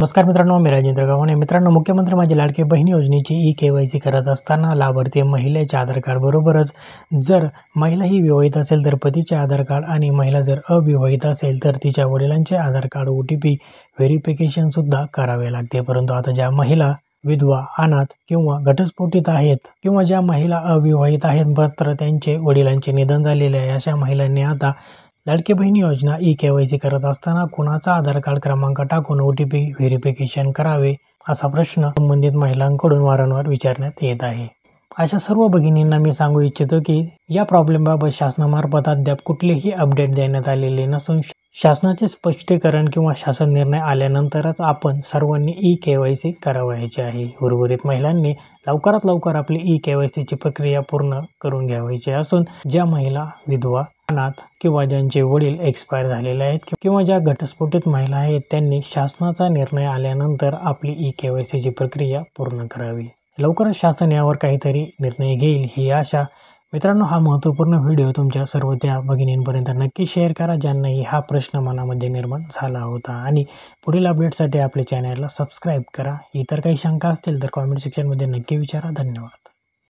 नमस्कार मित्रांनो, मी राजेंद्र गव्हाणे. मित्रांनो, मुख्यमंत्री माझी लाडकी बहीण योजनेची ई-के-वाय-सी करत असताना लाभार्थी महिलेचे आधार कार्ड बरोबरच जर महिला ही विवाहित असेल तर पतीचे आधार कार्ड आणि महिला जर अविवाहित असेल तर तिच्या वडिलांचे आधार कार्ड OTP व्हेरिफिकेशनसुद्धा करावे लागते. परंतु आता ज्या महिला विधवा, अनाथ किंवा घटस्फोटित आहेत किंवा ज्या महिला अविवाहित आहेत मात्र त्यांचे वडिलांचे निधन झालेले आहे, अशा महिलांनी आता लाडकी बहीण योजना ई-के-वाय-सी करत असताना कुणाचा आधार कार्ड क्रमांक टाकून OTP व्हेरिफिकेशन करावे असा प्रश्न संबंधित महिलांकडून वारंवार विचारण्यात येत आहे. अशा सर्व भगिनींना मी सांगू इच्छितो की या प्रॉब्लेमबाबत शासनामार्फत अद्याप कुठलेही अपडेट देण्यात आलेले नसून शासनाचे स्पष्टीकरण किंवा शासन निर्णय आल्यानंतरच आपण सर्वांनी ई-के-वाय-सी करावयाची आहे. उर्वरित महिलांनी लवकरात लवकर आपली ई-के-वाय-सीची प्रक्रिया पूर्ण करून घ्यावयाची असून ज्या महिला विधवा, अनाथ किंवा ज्यांचे वडील एक्सपायर झालेले आहेत किंवा ज्या घटस्फोटित महिला आहेत त्यांनी शासनाचा निर्णय आल्यानंतर आपली ई-के-वाय-सीची प्रक्रिया पूर्ण करावी. लवकरच शासन यावर काहीतरी निर्णय घेईल ही आशा. मित्रांनो, हा महत्त्वपूर्ण व्हिडिओ तुमच्या सर्व त्या भगिनींपर्यंत नक्की शेअर करा ज्यांनाही हा प्रश्न मनामध्ये निर्माण झाला होता आणि पुढील अपडेटसाठी आपल्या चॅनलला सबस्क्राईब करा. इतर काही शंका असतील तर कॉमेंट सेक्शनमध्ये नक्की विचारा. धन्यवाद.